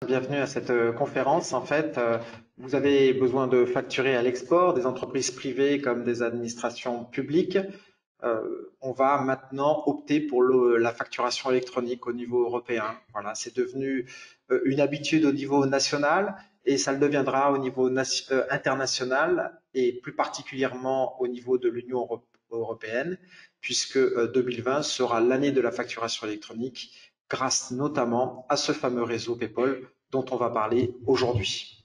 Bienvenue à cette conférence. En fait, vous avez besoin de facturer à l'export, des entreprises privées comme des administrations publiques. On va maintenant opter pour la facturation électronique au niveau européen. Voilà, c'est devenu une habitude au niveau national et ça le deviendra au niveau international et plus particulièrement au niveau de l'Union européenne, puisque 2020 sera l'année de la facturation électronique grâce notamment à ce fameux réseau PayPal dont on va parler aujourd'hui.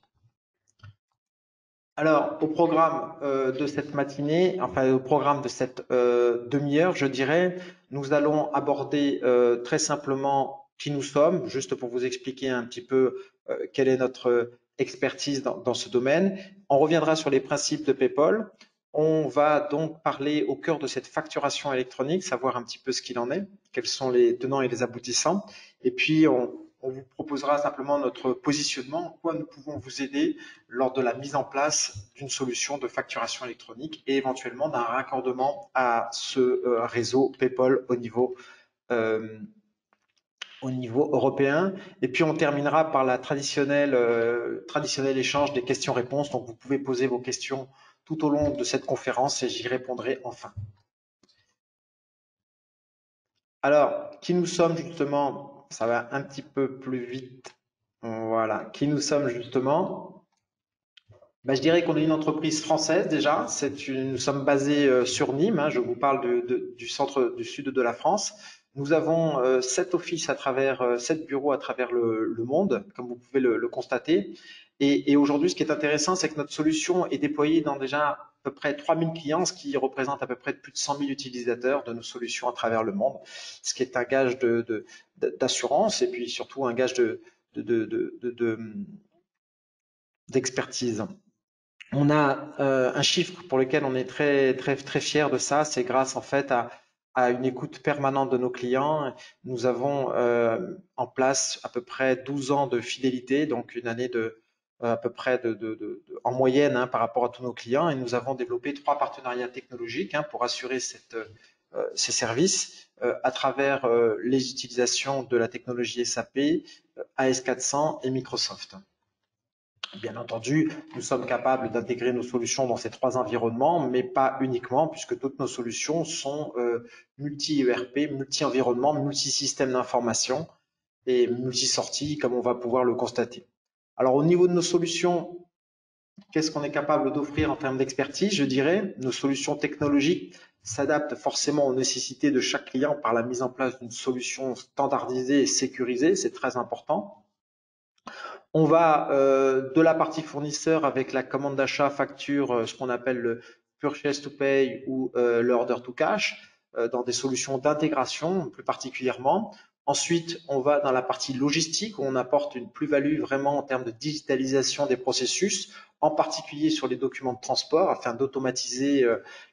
Alors, au programme de cette matinée, enfin au programme de cette demi-heure, je dirais, nous allons aborder très simplement qui nous sommes, juste pour vous expliquer un petit peu quelle est notre expertise dans ce domaine. On reviendra sur les principes de PayPal. On va donc parler au cœur de cette facturation électronique, savoir un petit peu ce qu'il en est, quels sont les tenants et les aboutissants. Et puis, on vous proposera simplement notre positionnement, en quoi nous pouvons vous aider lors de la mise en place d'une solution de facturation électronique et éventuellement d'un raccordement à ce réseau PayPal au niveau européen. Et puis on terminera par la traditionnel échange des questions-réponses. Donc vous pouvez poser vos questions tout au long de cette conférence et j'y répondrai enfin. Alors, qui nous sommes justement? Ça va un petit peu plus vite. Voilà, qui nous sommes justement? Ben, je dirais qu'on est une entreprise française déjà. Nous sommes basés sur Nîmes. Hein, je vous parle du centre, du sud de la France. Nous avons 7 offices à travers, 7 bureaux à travers le monde, comme vous pouvez le constater. Et aujourd'hui, ce qui est intéressant, c'est que notre solution est déployée dans déjà à peu près 3000 clients, ce qui représente à peu près plus de 100 000 utilisateurs de nos solutions à travers le monde, ce qui est un gage d'assurance et puis surtout un gage d'expertise. On a un chiffre pour lequel on est très très très fier de ça. C'est grâce en fait à une écoute permanente de nos clients. Nous avons en place à peu près 12 ans de fidélité, donc une année à peu près en moyenne hein, par rapport à tous nos clients. Et nous avons développé 3 partenariats technologiques hein, pour assurer ces services à travers les utilisations de la technologie SAP, AS400 et Microsoft. Bien entendu, nous sommes capables d'intégrer nos solutions dans ces 3 environnements, mais pas uniquement, puisque toutes nos solutions sont multi-ERP, multi-environnement, multi-système d'information et multi-sorties, comme on va pouvoir le constater. Alors, au niveau de nos solutions, qu'est-ce qu'on est capable d'offrir en termes d'expertise? Je dirais, nos solutions technologiques s'adaptent forcément aux nécessités de chaque client par la mise en place d'une solution standardisée et sécurisée, c'est très important. On va de la partie fournisseur avec la commande d'achat, facture, ce qu'on appelle le purchase to pay ou l'order to cash, dans des solutions d'intégration plus particulièrement. Ensuite, on va dans la partie logistique où on apporte une plus-value vraiment en termes de digitalisation des processus, en particulier sur les documents de transport afin d'automatiser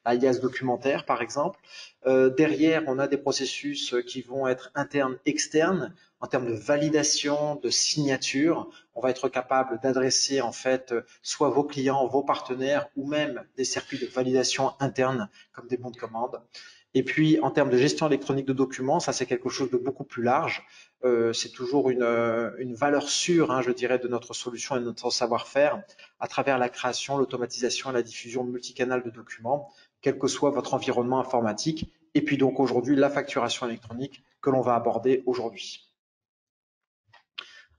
l'alias documentaire par exemple. Derrière, on a des processus qui vont être internes, externes en termes de validation, de signature. On va être capable d'adresser en fait soit vos clients, vos partenaires ou même des circuits de validation interne comme des bons de commande. Et puis en termes de gestion électronique de documents, ça c'est quelque chose de beaucoup plus large. C'est toujours une valeur sûre, hein, je dirais, de notre solution et de notre savoir-faire à travers la création, l'automatisation et la diffusion multicanal de documents, quel que soit votre environnement informatique. Et puis donc aujourd'hui, la facturation électronique que l'on va aborder aujourd'hui.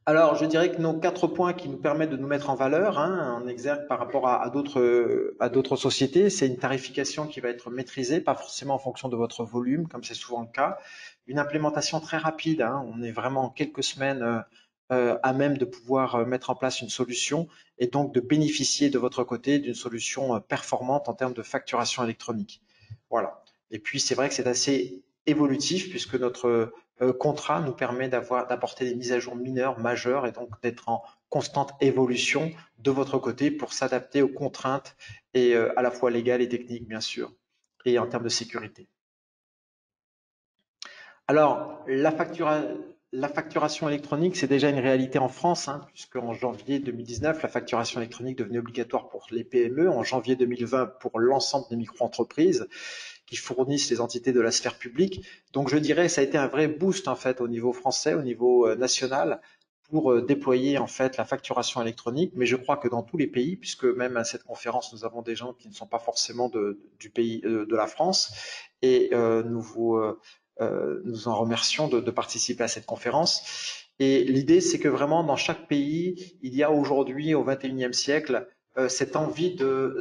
Alors, je dirais que nos 4 points qui nous permettent de nous mettre en valeur, hein, en exergue par rapport à d'autres sociétés, c'est une tarification qui va être maîtrisée, pas forcément en fonction de votre volume, comme c'est souvent le cas. Une implémentation très rapide, hein, on est vraiment en quelques semaines à même de pouvoir mettre en place une solution et donc de bénéficier de votre côté d'une solution performante en termes de facturation électronique. Voilà. Et puis, c'est vrai que c'est assez évolutif puisque notre contrat nous permet d'apporter des mises à jour mineures, majeures et donc d'être en constante évolution de votre côté pour s'adapter aux contraintes et à la fois légales et techniques bien sûr et en termes de sécurité. Alors, la facturation électronique, c'est déjà une réalité en France, hein, puisqu'en janvier 2019, la facturation électronique devenait obligatoire pour les PME, en janvier 2020 pour l'ensemble des micro-entreprises qui fournissent les entités de la sphère publique. Donc je dirais que ça a été un vrai boost en fait au niveau français, au niveau national, pour déployer en fait la facturation électronique, mais je crois que dans tous les pays, puisque même à cette conférence, nous avons des gens qui ne sont pas forcément du pays de la France, et nous en remercions de participer à cette conférence. Et l'idée, c'est que vraiment dans chaque pays, il y a aujourd'hui au XXIe siècle cette envie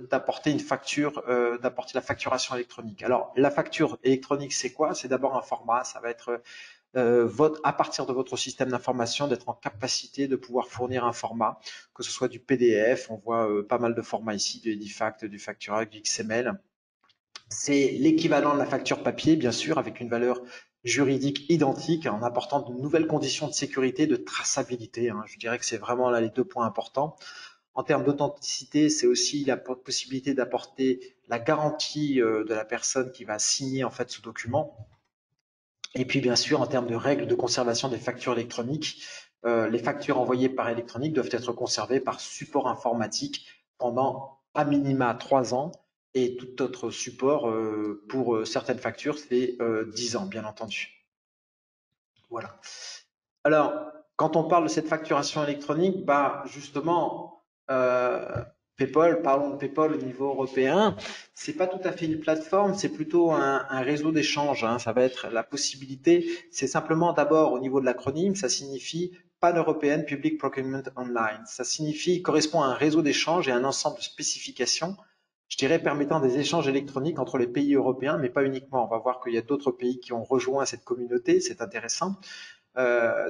d'apporter une facture, d'apporter la facturation électronique. Alors, la facture électronique, c'est quoi? C'est d'abord un format, ça va être à partir de votre système d'information, d'être en capacité de pouvoir fournir un format, que ce soit du PDF, on voit pas mal de formats ici, du Edifact, du Factura, du XML. C'est l'équivalent de la facture papier, bien sûr, avec une valeur juridique identique, en apportant de nouvelles conditions de sécurité, de traçabilité. Je dirais que c'est vraiment là les 2 points importants. En termes d'authenticité, c'est aussi la possibilité d'apporter la garantie de la personne qui va signer en fait ce document. Et puis, bien sûr, en termes de règles de conservation des factures électroniques, les factures envoyées par électronique doivent être conservées par support informatique pendant à minima 3 ans et tout autre support pour certaines factures, c'est 10 ans, bien entendu. Voilà. Alors, quand on parle de cette facturation électronique, bah justement, PayPal, parlons de PayPal au niveau européen, c'est pas tout à fait une plateforme, c'est plutôt un réseau d'échange. Ça va être la possibilité. C'est simplement d'abord au niveau de l'acronyme, ça signifie Pan-European Public Procurement Online. Ça signifie correspond à un réseau d'échange et un ensemble de spécifications, je dirais, permettant des échanges électroniques entre les pays européens, mais pas uniquement. On va voir qu'il y a d'autres pays qui ont rejoint cette communauté, c'est intéressant.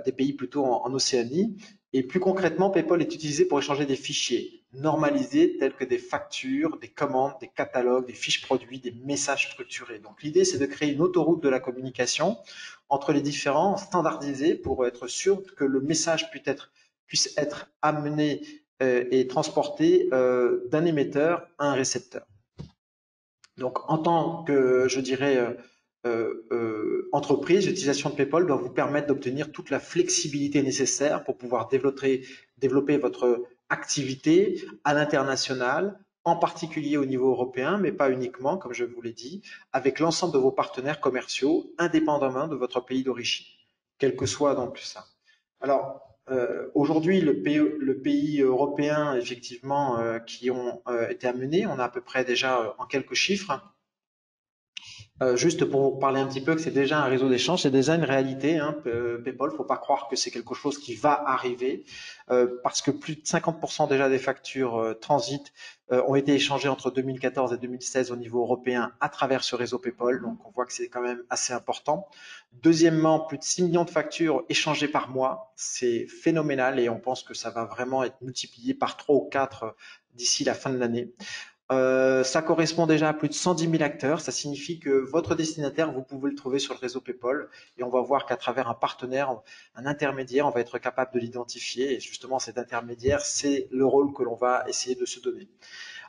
Des pays plutôt en Océanie. Et plus concrètement, PayPal est utilisé pour échanger des fichiers normalisés tels que des factures, des commandes, des catalogues, des fiches produits, des messages structurés. Donc l'idée, c'est de créer une autoroute de la communication entre les différents, standardisés pour être sûr que le message puisse être amené et transporté d'un émetteur à un récepteur. Donc, en tant que, je dirais, entreprise, l'utilisation de PayPal doit vous permettre d'obtenir toute la flexibilité nécessaire pour pouvoir développer votre activité à l'international, en particulier au niveau européen, mais pas uniquement, comme je vous l'ai dit, avec l'ensemble de vos partenaires commerciaux, indépendamment de votre pays d'origine, quel que soit donc ça. Alors, aujourd'hui, le pays européen, effectivement, qui ont été amenés, on a à peu près déjà en quelques chiffres, juste pour vous parler un petit peu que c'est déjà un réseau d'échange, c'est déjà une réalité. PayPal, faut pas croire que c'est quelque chose qui va arriver, parce que plus de 50% déjà des factures transit ont été échangées entre 2014 et 2016 au niveau européen à travers ce réseau PayPal. Donc on voit que c'est quand même assez important. Deuxièmement, plus de 6 millions de factures échangées par mois, c'est phénoménal et on pense que ça va vraiment être multiplié par 3 ou 4 d'ici la fin de l'année. Ça correspond déjà à plus de 110 000 acteurs. Ça signifie que votre destinataire, vous pouvez le trouver sur le réseau PayPal. Et on va voir qu'à travers un partenaire, un intermédiaire, on va être capable de l'identifier. Et justement, cet intermédiaire, c'est le rôle que l'on va essayer de se donner.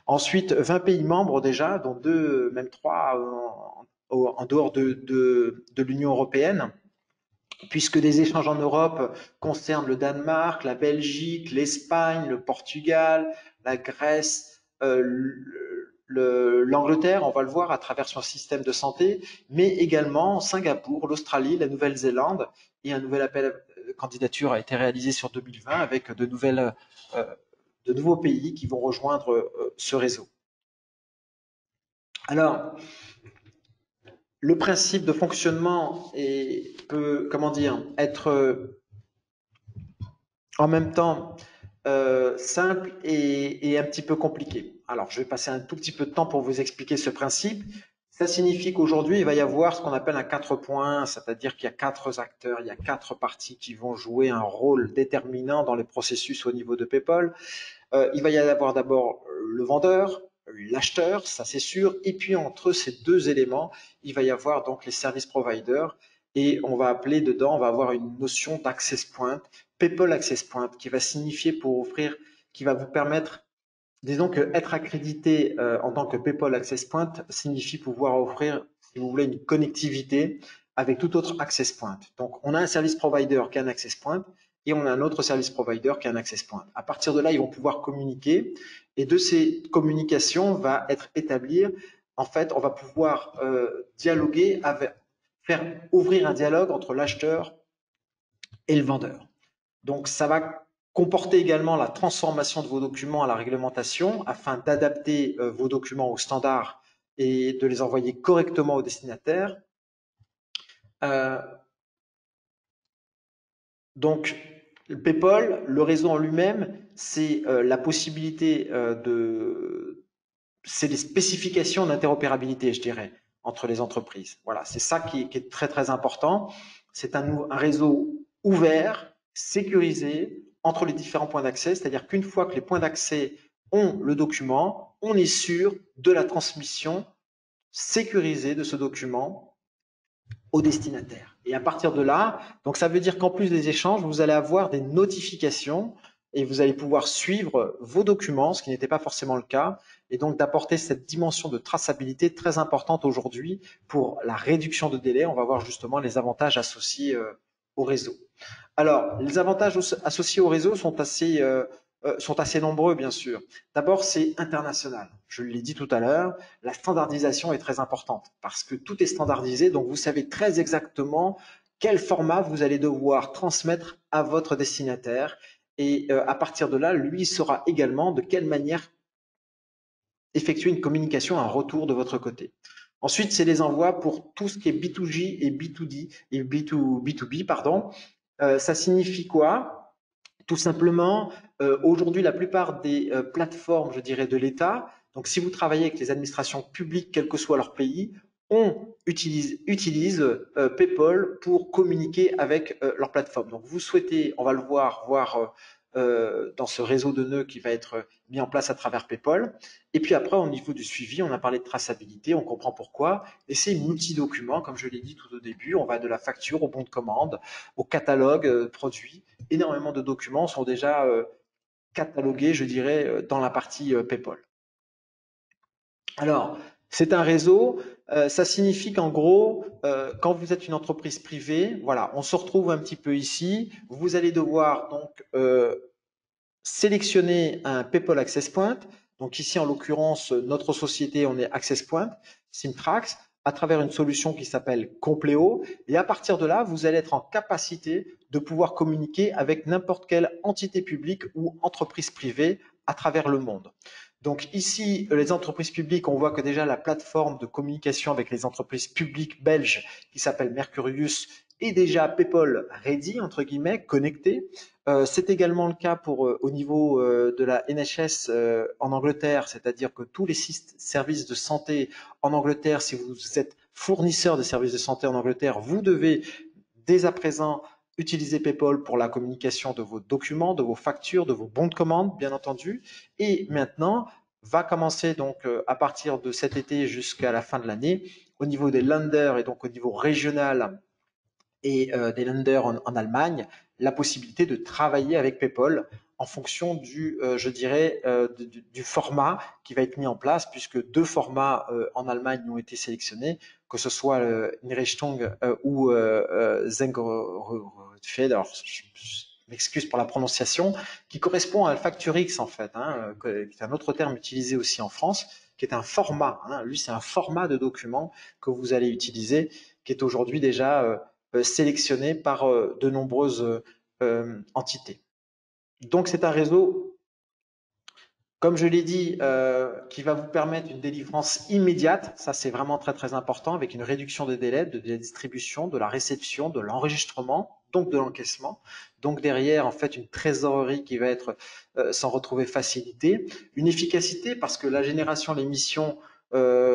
Ensuite, 20 pays membres déjà, dont 2, même 3 en dehors de l'Union européenne, puisque des échanges en Europe concernent le Danemark, la Belgique, l'Espagne, le Portugal, la Grèce, l'Angleterre, on va le voir à travers son système de santé, mais également Singapour, l'Australie, la Nouvelle-Zélande, et un nouvel appel de candidature a été réalisé sur 2020 avec de nouveaux pays qui vont rejoindre ce réseau. Alors, le principe de fonctionnement peut, comment dire, être en même temps simple et un petit peu compliqué. Alors, je vais passer un tout petit peu de temps pour vous expliquer ce principe. Ça signifie qu'aujourd'hui, il va y avoir ce qu'on appelle un 4 points, c'est-à-dire qu'il y a 4 acteurs, il y a 4 parties qui vont jouer un rôle déterminant dans les processus au niveau de PayPal. Il va y avoir d'abord le vendeur, l'acheteur, ça c'est sûr, et puis entre ces deux éléments, il va y avoir donc les service providers, et on va appeler dedans, on va avoir une notion d'access point, PayPal Access Point, qui va signifier pour offrir, qui va vous permettre, disons que être accrédité en tant que PayPal Access Point signifie pouvoir offrir, si vous voulez, une connectivité avec tout autre access point. Donc, on a un service provider qui a un access point et on a un autre service provider qui a un access point. À partir de là, ils vont pouvoir communiquer et de ces communications va être établir, en fait, on va pouvoir dialoguer avec, faire ouvrir un dialogue entre l'acheteur et le vendeur. Donc, ça va comporter également la transformation de vos documents à la réglementation afin d'adapter vos documents aux standards et de les envoyer correctement au destinataire. Euh, donc, le PayPal, le réseau en lui-même, c'est la possibilité c'est les spécifications d'interopérabilité, je dirais, entre les entreprises. Voilà, c'est ça qui est très très important. C'est un réseau ouvert, sécurisé entre les différents points d'accès, c'est-à-dire qu'une fois que les points d'accès ont le document, on est sûr de la transmission sécurisée de ce document au destinataire. Et à partir de là, donc ça veut dire qu'en plus des échanges, vous allez avoir des notifications et vous allez pouvoir suivre vos documents, ce qui n'était pas forcément le cas, et donc d'apporter cette dimension de traçabilité très importante aujourd'hui pour la réduction de délai. On va voir justement les avantages associés au réseau. Alors, les avantages associés au réseau sont assez nombreux, bien sûr. D'abord, c'est international. Je l'ai dit tout à l'heure, la standardisation est très importante parce que tout est standardisé, donc vous savez très exactement quel format vous allez devoir transmettre à votre destinataire. Et à partir de là, lui saura également de quelle manière effectuer une communication, un retour de votre côté. Ensuite, c'est les envois pour tout ce qui est B2J et B2D et B2B, pardon. Ça signifie quoi? Tout simplement, aujourd'hui, la plupart des plateformes, je dirais, de l'État, donc si vous travaillez avec les administrations publiques, quel que soit leur pays, utilisent PayPal pour communiquer avec leur plateforme. Donc vous souhaitez, on va le voir dans ce réseau de nœuds qui va être mis en place à travers PayPal. Et puis après, au niveau du suivi, on a parlé de traçabilité, on comprend pourquoi. Et c'est multi-documents, comme je l'ai dit tout au début, on va de la facture au bon de commande, au catalogue produit. Énormément de documents sont déjà catalogués, je dirais, dans la partie PayPal. Alors, c'est un réseau, ça signifie qu'en gros, quand vous êtes une entreprise privée, voilà, on se retrouve un petit peu ici. Vous allez devoir donc sélectionner un PayPal Access Point. Donc ici, en l'occurrence, notre société, on est Access Point, Simtrax, à travers une solution qui s'appelle Compleo. Et à partir de là, vous allez être en capacité de pouvoir communiquer avec n'importe quelle entité publique ou entreprise privée à travers le monde. Donc ici, les entreprises publiques, on voit que déjà la plateforme de communication avec les entreprises publiques belges qui s'appelle Mercurius est déjà PayPal ready, entre guillemets, connecté. C'est également le cas pour au niveau de la NHS en Angleterre, c'est-à-dire que tous les services de santé en Angleterre, si vous êtes fournisseur de services de santé en Angleterre, vous devez dès à présent utiliser PayPal pour la communication de vos documents, de vos factures, de vos bons de commande, bien entendu. Et maintenant, va commencer donc à partir de cet été jusqu'à la fin de l'année, au niveau des lenders et donc au niveau régional et des lenders en Allemagne, la possibilité de travailler avec PayPal en fonction je dirais, du format qui va être mis en place, puisque deux formats en Allemagne ont été sélectionnés, que ce soit Inrichtung ou Zengerfeld, alors je m'excuse pour la prononciation, qui correspond à Facturix en fait, hein, qui est un autre terme utilisé aussi en France, qui est un format. Hein, lui, c'est un format de document que vous allez utiliser, qui est aujourd'hui déjà sélectionnés par de nombreuses entités. Donc c'est un réseau, comme je l'ai dit, qui va vous permettre une délivrance immédiate. Ça, c'est vraiment très très important, avec une réduction des délais de la distribution, de la réception, de l'enregistrement, donc de l'encaissement. Donc derrière, en fait, une trésorerie qui va être s'en retrouver facilitée. Une efficacité parce que la génération, les missions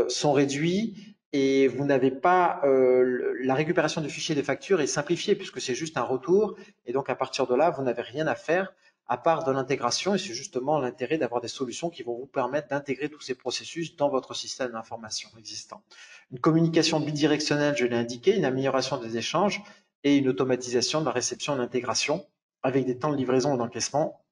sont réduites et vous n'avez pas la récupération du fichier des factures est simplifiée puisque c'est juste un retour et donc à partir de là, vous n'avez rien à faire à part de l'intégration, et c'est justement l'intérêt d'avoir des solutions qui vont vous permettre d'intégrer tous ces processus dans votre système d'information existant. Une communication bidirectionnelle, je l'ai indiqué, une amélioration des échanges et une automatisation de la réception et de l'intégration avec des temps de livraison ou d'encaissement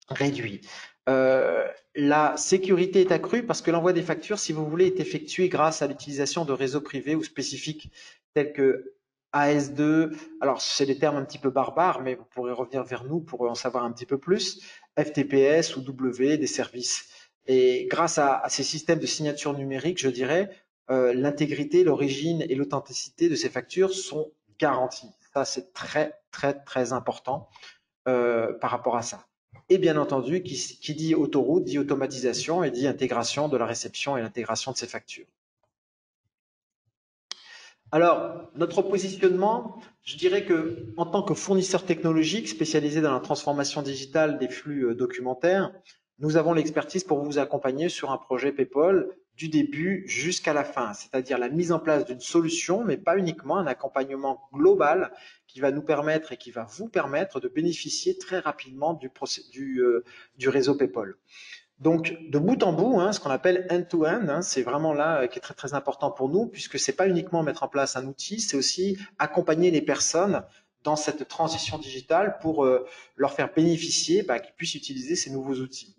réduits. La sécurité est accrue parce que l'envoi des factures, si vous voulez, est effectué grâce à l'utilisation de réseaux privés ou spécifiques tels que AS2. Alors, c'est des termes un petit peu barbares, mais vous pourrez revenir vers nous pour en savoir un petit peu plus. FTPS ou W, des services. Et grâce à ces systèmes de signature numérique, je dirais, l'intégrité, l'origine et l'authenticité de ces factures sont garanties. Ça, c'est très, très, très important. par rapport à ça. Et bien entendu, qui dit autoroute, dit automatisation et dit intégration de la réception et l'intégration de ces factures. Alors, notre positionnement, je dirais que en tant que fournisseur technologique spécialisé dans la transformation digitale des flux documentaires, nous avons l'expertise pour vous accompagner sur un projet PayPal du début jusqu'à la fin, c'est-à-dire la mise en place d'une solution, mais pas uniquement, un accompagnement global qui va nous permettre et qui va vous permettre de bénéficier très rapidement du réseau PayPal. Donc, de bout en bout, ce qu'on appelle end-to-end, c'est vraiment là qui est très très important pour nous, puisque c'est pas uniquement mettre en place un outil, c'est aussi accompagner les personnes dans cette transition digitale pour leur faire bénéficier, qu'ils puissent utiliser ces nouveaux outils.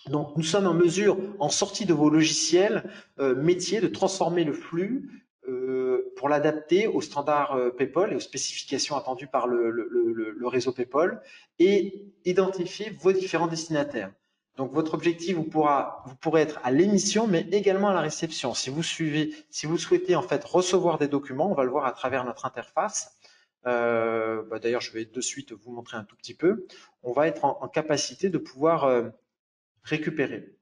Donc, nous sommes en mesure, en sortie de vos logiciels métiers, de transformer le flux pour l'adapter aux standards PayPal et aux spécifications attendues par le réseau PayPal et identifier vos différents destinataires. Donc, votre objectif, vous pourrez être à l'émission, mais également à la réception. Si vous souhaitez en fait recevoir des documents, on va le voir à travers notre interface. D'ailleurs, je vais de suite vous montrer un tout petit peu. On va être en capacité de pouvoir récupérer.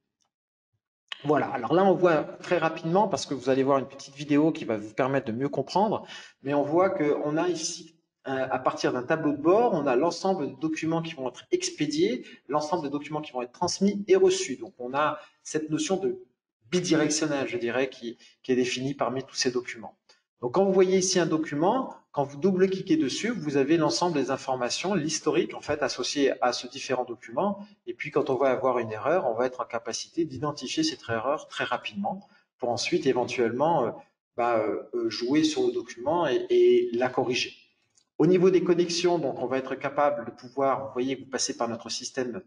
Voilà, alors là on voit très rapidement, parce que vous allez voir une petite vidéo qui va vous permettre de mieux comprendre, mais on voit qu'on a ici, à partir d'un tableau de bord, on a l'ensemble de documents qui vont être expédiés, l'ensemble des documents qui vont être transmis et reçus. Donc on a cette notion de bidirectionnel, je dirais, qui est définie parmi tous ces documents. Donc quand vous voyez ici un document, quand vous double-cliquez dessus, vous avez l'ensemble des informations, l'historique en fait associé à ce différent document. Et puis quand on va avoir une erreur, on va être en capacité d'identifier cette erreur très rapidement pour ensuite éventuellement jouer sur le document et la corriger. Au niveau des connexions, donc on va être capable de pouvoir, vous voyez, vous passez par notre système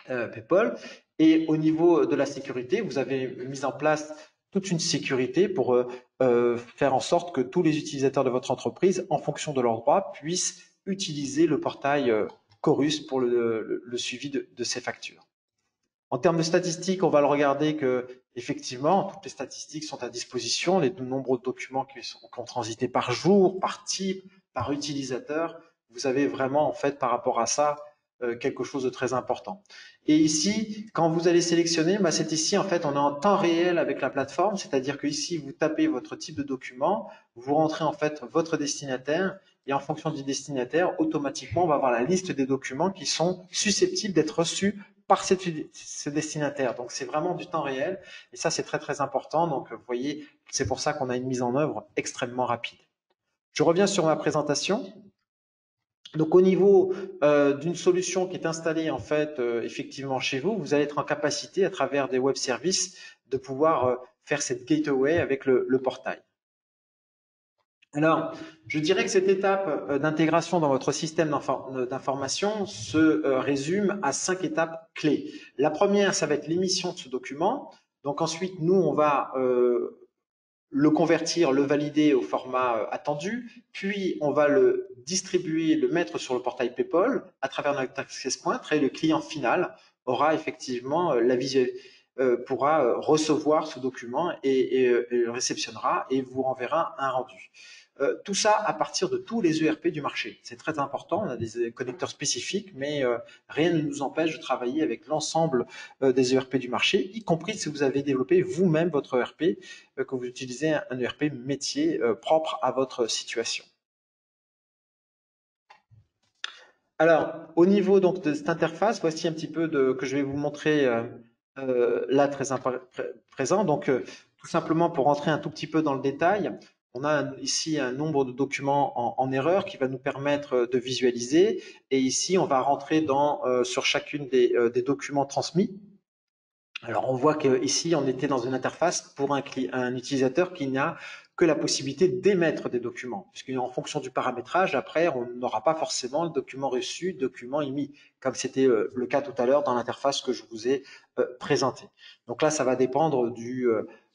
PayPal. Et au niveau de la sécurité, vous avez mis en place toute une sécurité pour faire en sorte que tous les utilisateurs de votre entreprise, en fonction de leurs droits, puissent utiliser le portail Chorus pour le suivi de ces factures. En termes de statistiques, on va le regarder que effectivement, toutes les statistiques sont à disposition, les nombreux documents qui ont transité par jour, par type, par utilisateur. Vous avez vraiment en fait par rapport à ça quelque chose de très important. Et ici, quand vous allez sélectionner, c'est ici en fait on est en temps réel avec la plateforme, c'est-à-dire que ici vous tapez votre type de document, vous rentrez en fait votre destinataire et en fonction du destinataire, automatiquement on va avoir la liste des documents qui sont susceptibles d'être reçus par ce destinataire. Donc c'est vraiment du temps réel et ça c'est très très important. Donc vous voyez, c'est pour ça qu'on a une mise en œuvre extrêmement rapide. Je reviens sur ma présentation. Donc au niveau d'une solution qui est installée en fait effectivement chez vous, vous allez être en capacité à travers des web services de pouvoir faire cette gateway avec le portail. Alors, je dirais que cette étape d'intégration dans votre système d'information se résume à 5 étapes clés. La première, ça va être l'émission de ce document. Donc ensuite, nous, on va le convertir, le valider au format attendu, puis on va le distribuer, le mettre sur le portail PayPal à travers notre access point et le client final aura effectivement pourra recevoir ce document et le réceptionnera et vous renverra un rendu. Tout ça à partir de tous les ERP du marché. C'est très important, on a des connecteurs spécifiques, mais rien ne nous empêche de travailler avec l'ensemble des ERP du marché, y compris si vous avez développé vous-même votre ERP, que vous utilisez un ERP métier propre à votre situation. Alors, au niveau donc de cette interface, voici un petit peu que je vais vous montrer là très présent. Donc, tout simplement pour rentrer un tout petit peu dans le détail, on a ici un nombre de documents en erreur qui va nous permettre de visualiser. Et ici, on va rentrer sur chacune des documents transmis. Alors, on voit qu'ici, on était dans une interface pour un utilisateur qui n'a que la possibilité d'émettre des documents, puisqu'en fonction du paramétrage, après, on n'aura pas forcément le document reçu, document émis, comme c'était le cas tout à l'heure dans l'interface que je vous ai présentée. Donc là, ça va dépendre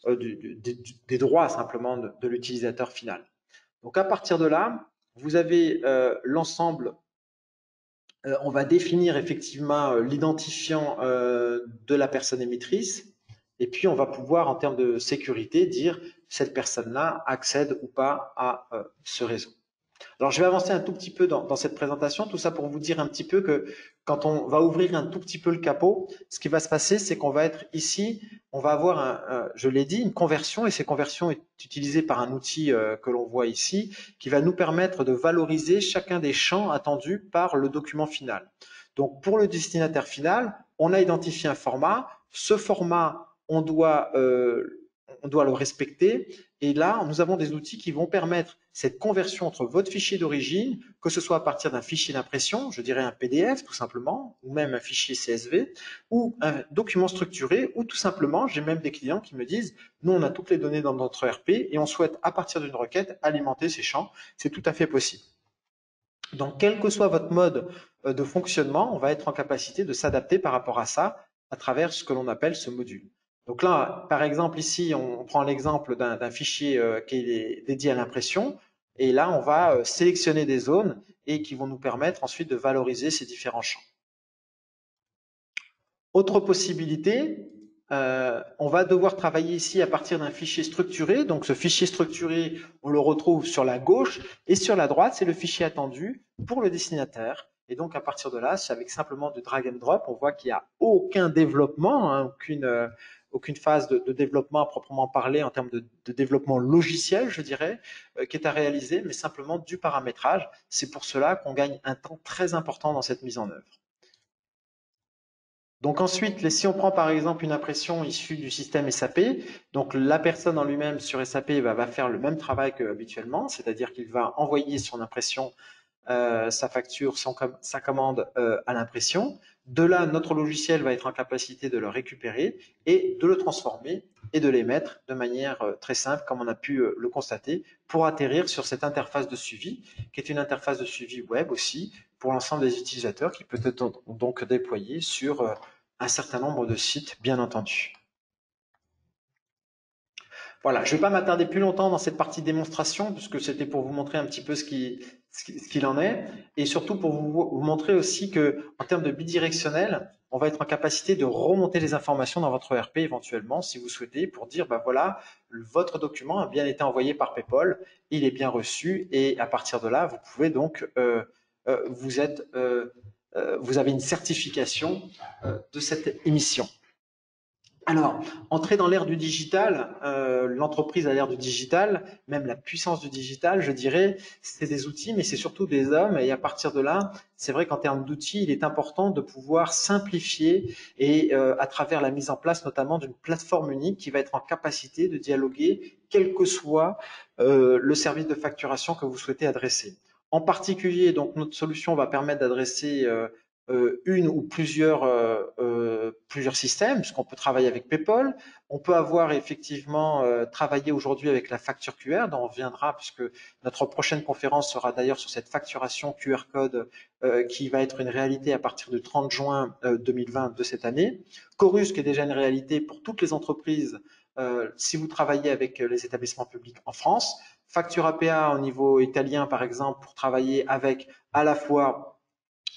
des droits simplement de l'utilisateur final. Donc à partir de là, vous avez l'ensemble. On va définir effectivement l'identifiant de la personne émettrice et puis on va pouvoir en termes de sécurité dire cette personne-là accède ou pas à ce réseau. Alors, je vais avancer un tout petit peu dans cette présentation, tout ça pour vous dire un petit peu que quand on va ouvrir un tout petit peu le capot, ce qui va se passer, c'est qu'on va être ici, on va avoir, je l'ai dit, une conversion, et cette conversion est utilisée par un outil que l'on voit ici, qui va nous permettre de valoriser chacun des champs attendus par le document final. Donc, pour le destinataire final, on a identifié un format. Ce format, on doit le respecter. Et là, nous avons des outils qui vont permettre cette conversion entre votre fichier d'origine, que ce soit à partir d'un fichier d'impression, je dirais un PDF tout simplement, ou même un fichier CSV, ou un document structuré, ou tout simplement, j'ai même des clients qui me disent, nous on a toutes les données dans notre ERP et on souhaite à partir d'une requête alimenter ces champs. C'est tout à fait possible. Donc, quel que soit votre mode de fonctionnement, on va être en capacité de s'adapter par rapport à ça à travers ce que l'on appelle ce module. Donc là, par exemple, ici, on prend l'exemple d'un fichier qui est dédié à l'impression. Et là, on va sélectionner des zones et qui vont nous permettre ensuite de valoriser ces différents champs. Autre possibilité, on va devoir travailler ici à partir d'un fichier structuré. Donc ce fichier structuré, on le retrouve sur la gauche et sur la droite, c'est le fichier attendu pour le destinataire. Et donc à partir de là, c'est avec simplement du drag and drop, on voit qu'il n'y a aucun développement, hein, aucune phase de développement à proprement parler en termes de développement logiciel, je dirais, qui est à réaliser, mais simplement du paramétrage. C'est pour cela qu'on gagne un temps très important dans cette mise en œuvre. Donc ensuite, si on prend par exemple une impression issue du système SAP, donc la personne en lui-même sur SAP va faire le même travail qu'habituellement, c'est-à-dire qu'il va envoyer son impression, sa facture, sa commande à l'impression. De là, notre logiciel va être en capacité de le récupérer et de le transformer et de l'émettre de manière très simple, comme on a pu le constater, pour atterrir sur cette interface de suivi, qui est une interface de suivi web aussi, pour l'ensemble des utilisateurs, qui peut être donc déployée sur un certain nombre de sites, bien entendu. Voilà, je ne vais pas m'attarder plus longtemps dans cette partie démonstration, puisque c'était pour vous montrer un petit peu ce qu'il en est, et surtout pour vous montrer aussi que, en termes de bidirectionnel, on va être en capacité de remonter les informations dans votre ERP éventuellement, si vous souhaitez, pour dire, ben voilà, votre document a bien été envoyé par PayPal, il est bien reçu, et à partir de là, vous pouvez donc, vous avez une certification de cette émission. Alors, entrer dans l'ère du digital, l'entreprise à l'ère du digital, même la puissance du digital, je dirais, c'est des outils, mais c'est surtout des hommes. Et à partir de là, c'est vrai qu'en termes d'outils, il est important de pouvoir simplifier et à travers la mise en place notamment d'une plateforme unique qui va être en capacité de dialoguer, quel que soit le service de facturation que vous souhaitez adresser. En particulier, donc notre solution va permettre d'adresser une ou plusieurs systèmes, puisqu'on peut travailler avec PayPal. On peut avoir effectivement travaillé aujourd'hui avec la facture QR, dont on reviendra, puisque notre prochaine conférence sera d'ailleurs sur cette facturation QR code qui va être une réalité à partir du 30 juin 2020 de cette année. Chorus, qui est déjà une réalité pour toutes les entreprises si vous travaillez avec les établissements publics en France. Facture APA au niveau italien, par exemple, pour travailler avec à la fois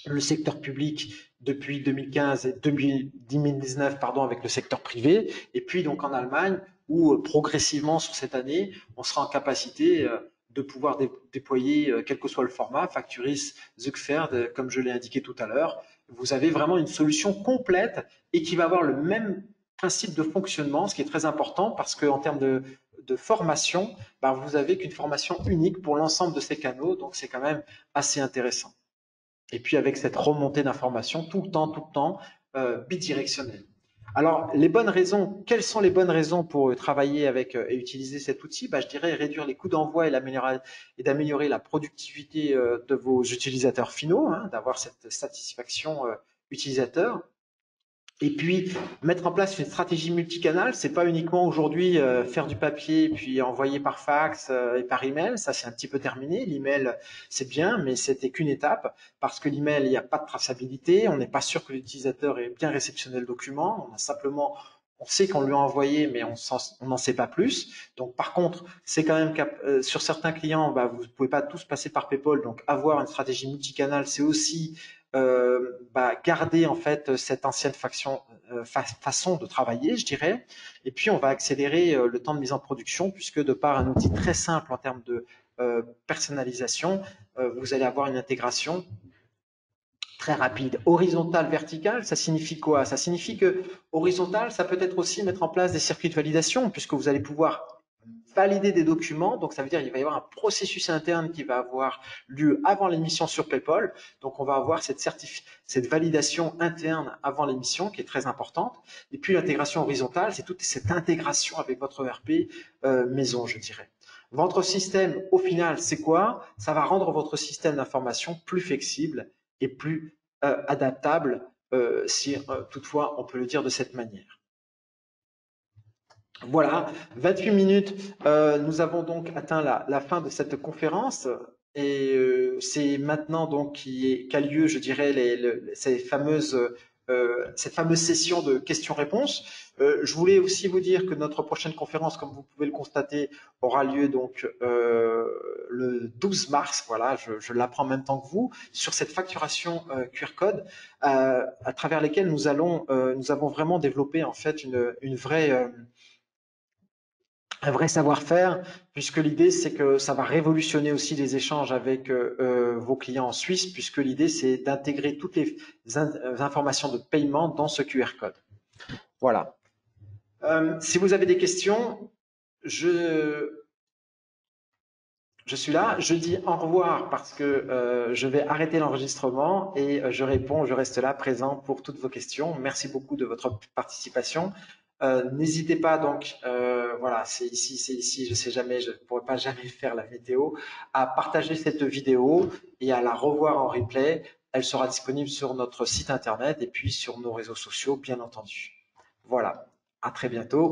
le secteur public depuis 2015 et 2019 avec le secteur privé, et puis donc en Allemagne où progressivement sur cette année, on sera en capacité de pouvoir déployer, quel que soit le format, Facturis, Zuckferd, comme je l'ai indiqué tout à l'heure. Vous avez vraiment une solution complète et qui va avoir le même principe de fonctionnement, ce qui est très important parce qu'en termes de formation, vous avez qu'une formation unique pour l'ensemble de ces canaux, donc c'est quand même assez intéressant. Et puis avec cette remontée d'informations tout le temps, bidirectionnelle. Alors, les bonnes raisons, quelles sont les bonnes raisons pour travailler avec et utiliser cet outil? Je dirais réduire les coûts d'envoi et d'améliorer la productivité de vos utilisateurs finaux, hein, d'avoir cette satisfaction utilisateur. Et puis, mettre en place une stratégie multicanal, c'est pas uniquement aujourd'hui faire du papier puis envoyer par fax et par email. Ça, c'est un petit peu terminé. L'email, c'est bien, mais c'était qu'une étape parce que l'email, il n'y a pas de traçabilité. On n'est pas sûr que l'utilisateur ait bien réceptionné le document. On sait qu'on lui a envoyé, mais on n'en sait pas plus. Donc, par contre, c'est quand même sur certains clients, vous ne pouvez pas tous passer par PayPal. Donc, avoir une stratégie multicanal, c'est aussi garder en fait cette ancienne façon de travailler, je dirais. Et puis on va accélérer le temps de mise en production puisque de par un outil très simple en termes personnalisation, vous allez avoir une intégration très rapide. Horizontal, vertical, ça signifie quoi? Ça signifie que horizontal, ça peut être aussi mettre en place des circuits de validation, puisque vous allez pouvoir valider des documents. Donc, ça veut dire qu'il va y avoir un processus interne qui va avoir lieu avant l'émission sur PayPal. Donc, on va avoir cette validation interne avant l'émission qui est très importante. Et puis, l'intégration horizontale, c'est toute cette intégration avec votre ERP maison, je dirais. Votre système, au final, c'est quoi? Ça va rendre votre système d'information plus flexible et plus adaptable, si toutefois on peut le dire de cette manière. Voilà, 28 minutes. Nous avons donc atteint la fin de cette conférence et c'est maintenant donc qu'a lieu, je dirais, cette fameuse session de questions-réponses. Je voulais aussi vous dire que notre prochaine conférence, comme vous pouvez le constater, aura lieu donc le 12 mars. Voilà, je l'apprends en même temps que vous sur cette facturation QR code à travers lesquelles nous avons vraiment développé en fait une vraie un vrai savoir-faire, puisque l'idée, c'est que ça va révolutionner aussi les échanges avec vos clients en Suisse, puisque l'idée, c'est d'intégrer toutes les informations de paiement dans ce QR code. Voilà. Si vous avez des questions, je suis là. Je dis au revoir parce que je vais arrêter l'enregistrement et je reste là présent pour toutes vos questions. Merci beaucoup de votre participation. N'hésitez pas donc, voilà, c'est ici, je sais jamais, je ne pourrai pas jamais faire la météo, à partager cette vidéo et à la revoir en replay. Elle sera disponible sur notre site internet et puis sur nos réseaux sociaux, bien entendu. Voilà, à très bientôt.